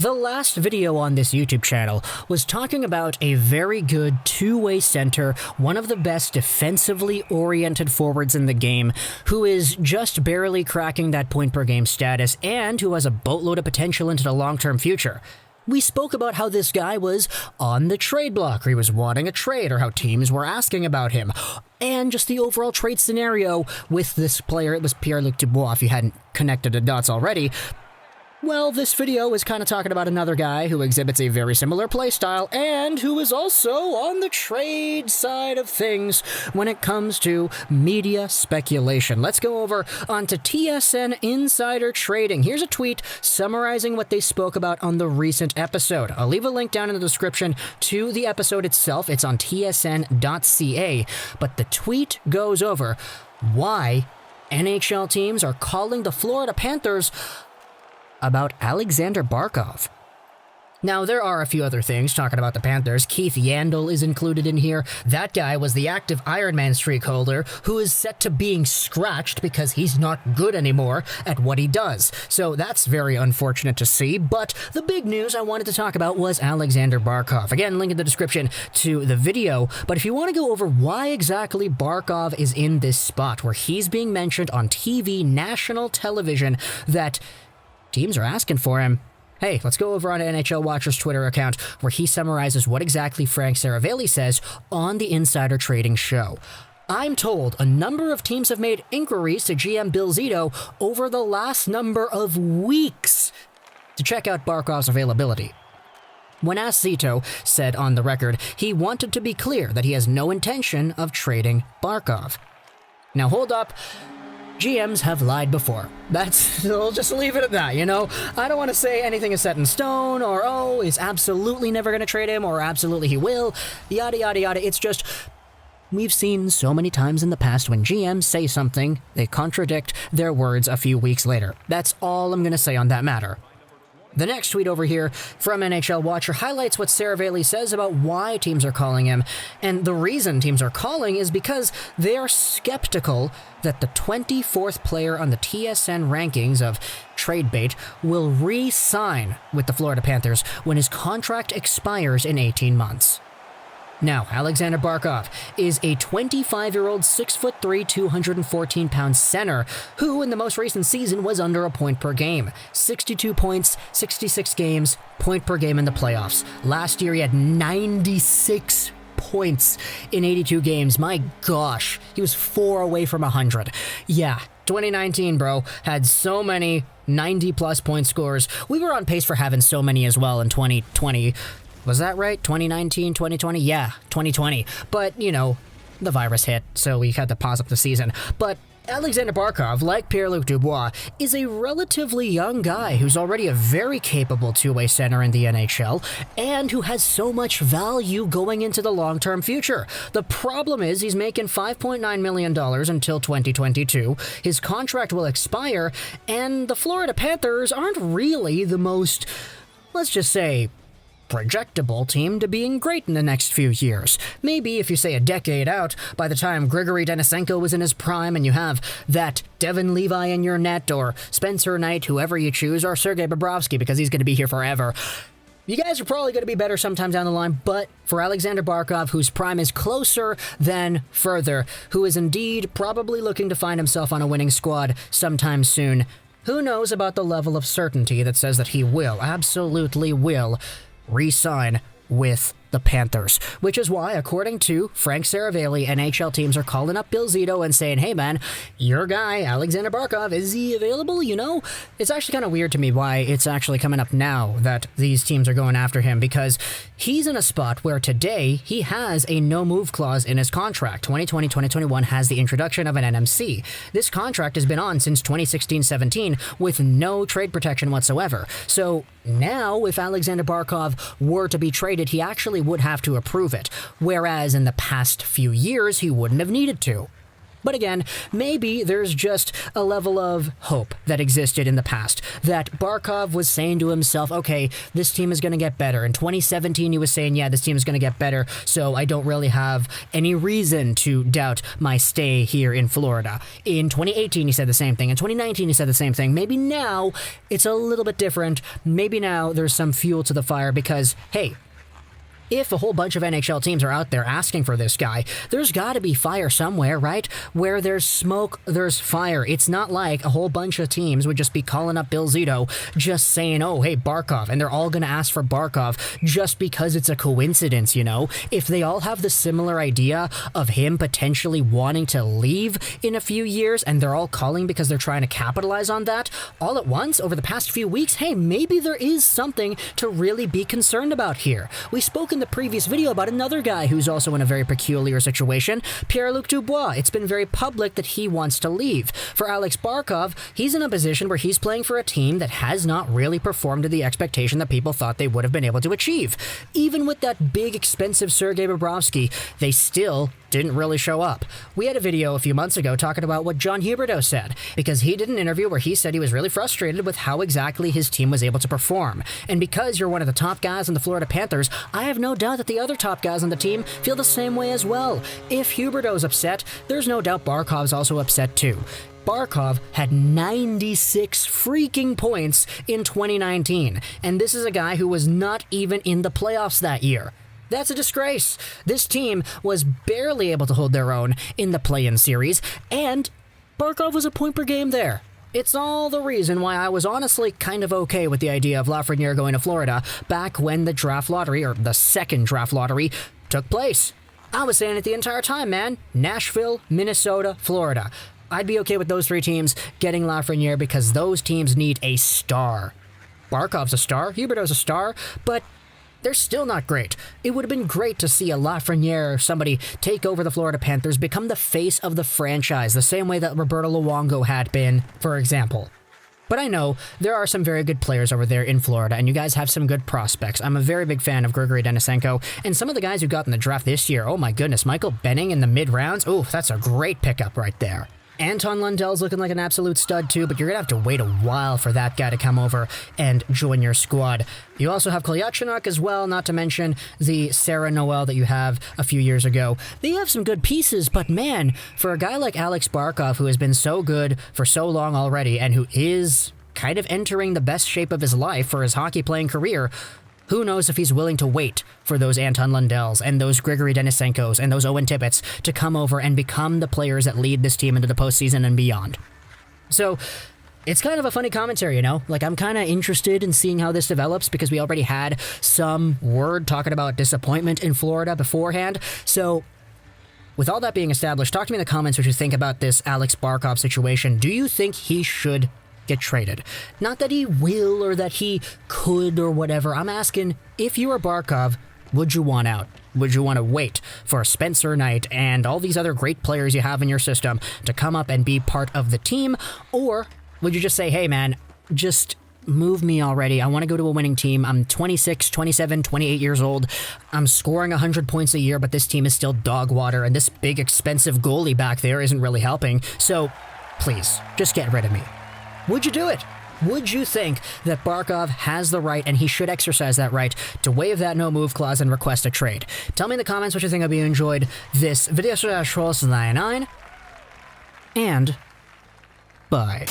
The last video on this YouTube channel was talking about a very good two-way center, one of the best defensively oriented forwards in the game, who is just barely cracking that point-per-game status and who has a boatload of potential into the long-term future. We spoke about how this guy was on the trade block, or he was wanting a trade, or how teams were asking about him, and just the overall trade scenario with this player. It was Pierre-Luc Dubois, if you hadn't connected the dots already. Well, this video is kind of talking about another guy who exhibits a very similar playstyle and who is also on the trade side of things when it comes to media speculation. Let's go over onto TSN Insider Trading. Here's a tweet summarizing what they spoke about on the recent episode. I'll leave a link down in the description to the episode itself. It's on tsn.ca. But the tweet goes over why NHL teams are calling the Florida Panthers about Aleksander Barkov. Now, there are a few other things talking about the Panthers. Keith Yandle is included in here. That guy was the active Ironman streak holder who is set to being scratched because he's not good anymore at what he does. So that's very unfortunate to see. But the big news I wanted to talk about was Aleksander Barkov. Again, link in the description to the video. But if you want to go over why exactly Barkov is in this spot where he's being mentioned on TV, national television, that teams are asking for him. Hey, let's go over on NHL Watcher's Twitter account where he summarizes what exactly Frank Seravalli says on the Insider Trading show. I'm told a number of teams have made inquiries to GM Bill Zito over the last number of weeks to check out Barkov's availability. When asked, Zito said on the record he wanted to be clear that he has no intention of trading Barkov. Now hold up. GMs have lied before. We'll just leave it at that, you know? I don't want to say anything is set in stone, or, oh, he's absolutely never going to trade him, or absolutely he will, yada, yada, yada. It's just, we've seen so many times in the past when GMs say something, they contradict their words a few weeks later. That's all I'm going to say on that matter. The next tweet over here from NHL Watcher highlights what Seravalli says about why teams are calling him, and the reason teams are calling is because they are skeptical that the 24th player on the TSN rankings of trade bait will re-sign with the Florida Panthers when his contract expires in 18 months. Now, Aleksander Barkov is a 25-year-old, 6'3", 214-pound center who, in the most recent season, was under a point per game. 62 points, 66 games, point per game in the playoffs. Last year, he had 96 points in 82 games. My gosh, he was 4 away from 100. Yeah, 2019, bro, had so many 90-plus point scores. We were on pace for having so many as well in 2020. Was that right? 2019, 2020? Yeah, 2020. But, you know, the virus hit, so we had to pause up the season. But Aleksander Barkov, like Pierre-Luc Dubois, is a relatively young guy who's already a very capable two-way center in the NHL and who has so much value going into the long-term future. The problem is he's making $5.9 million until 2022. His contract will expire, and the Florida Panthers aren't really the most, let's just say, projectable team to being great in the next few years. Maybe if you say a decade out, by the time Grigory Denisenko was in his prime and you have that Devin Levi in your net, or Spencer Knight, whoever you choose, or Sergei Bobrovsky, because he's going to be here forever. You guys are probably going to be better sometime down the line, but for Aleksander Barkov, whose prime is closer than further, who is indeed probably looking to find himself on a winning squad sometime soon, who knows about the level of certainty that says that he will, absolutely will, re-sign with the Panthers, which is why, according to Frank Seravalli, NHL teams are calling up Bill Zito and saying, hey man, your guy, Aleksander Barkov, is he available? You know, it's actually kind of weird to me why it's actually coming up now that these teams are going after him, because he's in a spot where today he has a no-move clause in his contract. 2020-2021 has the introduction of an NMC. This contract has been on since 2016-17 with no trade protection whatsoever. So now, if Aleksander Barkov were to be traded, he actually would have to approve it, whereas in the past few years, he wouldn't have needed to. But again, maybe there's just a level of hope that existed in the past, that Barkov was saying to himself, okay, this team is going to get better. In 2017, he was saying, yeah, this team is going to get better, so I don't really have any reason to doubt my stay here in Florida. In 2018, he said the same thing. In 2019, he said the same thing. Maybe now it's a little bit different. Maybe now there's some fuel to the fire because, hey, if a whole bunch of NHL teams are out there asking for this guy, there's got to be fire somewhere, right? Where there's smoke, there's fire. It's not like a whole bunch of teams would just be calling up Bill Zito, just saying, oh, hey, Barkov, and they're all going to ask for Barkov just because it's a coincidence, you know? If they all have the similar idea of him potentially wanting to leave in a few years, and they're all calling because they're trying to capitalize on that, all at once, over the past few weeks, hey, maybe there is something to really be concerned about here. We spoke in the previous video about another guy who's also in a very peculiar situation, Pierre-Luc Dubois. It's been very public that he wants to leave. For Alex Barkov, he's in a position where he's playing for a team that has not really performed to the expectation that people thought they would have been able to achieve. Even with that big, expensive Sergei Bobrovsky, they still didn't really show up. We had a video a few months ago talking about what John Huberdeau said, because he did an interview where he said he was really frustrated with how exactly his team was able to perform. And because you're one of the top guys in the Florida Panthers, I have no doubt that the other top guys on the team feel the same way as well. If Huberdeau's upset, there's no doubt Barkov's also upset too. Barkov had 96 freaking points in 2019, and this is a guy who was not even in the playoffs that year. That's a disgrace. This team was barely able to hold their own in the play-in series, and Barkov was a point per game there. It's all the reason why I was honestly kind of okay with the idea of Lafreniere going to Florida back when the draft lottery, or the second draft lottery, took place. I was saying it the entire time, man. Nashville, Minnesota, Florida. I'd be okay with those three teams getting Lafreniere because those teams need a star. Barkov's a star, Huberdeau's a star, but they're still not great. It would have been great to see a Lafreniere or somebody take over the Florida Panthers, become the face of the franchise, the same way that Roberto Luongo had been, for example. But I know there are some very good players over there in Florida, and you guys have some good prospects. I'm a very big fan of Grigory Denisenko, and some of the guys who got in the draft this year, oh my goodness, Michael Benning in the mid-rounds, oh, that's a great pickup right there. Anton Lundell's looking like an absolute stud too, but you're going to have to wait a while for that guy to come over and join your squad. You also have Kolyachonok as well, not to mention the Sarah Noel that you have a few years ago. They have some good pieces, but man, for a guy like Alex Barkov, who has been so good for so long already, and who is kind of entering the best shape of his life for his hockey playing career, who knows if he's willing to wait for those Anton Lundells and those Grigory Denisenkos and those Owen Tippett's to come over and become the players that lead this team into the postseason and beyond. So it's kind of a funny commentary, you know? Like, I'm kind of interested in seeing how this develops because we already had some word talking about disappointment in Florida beforehand. So with all that being established, talk to me in the comments what you think about this Alex Barkov situation. Do you think he should get traded? Not that he will or that he could or whatever. I'm asking, if you were Barkov, would you want out? Would you want to wait for Spencer Knight and all these other great players you have in your system to come up and be part of the team? Or would you just say, hey man, just move me already. I want to go to a winning team. I'm 26, 27, 28 years old. I'm scoring 100 points a year, but this team is still dog water, and this big expensive goalie back there isn't really helping. So please, just get rid of me. Would you do it? Would you think that Barkov has the right, and he should exercise that right, to waive that no-move clause and request a trade? Tell me in the comments what you think. I hope you enjoyed this video. And bye.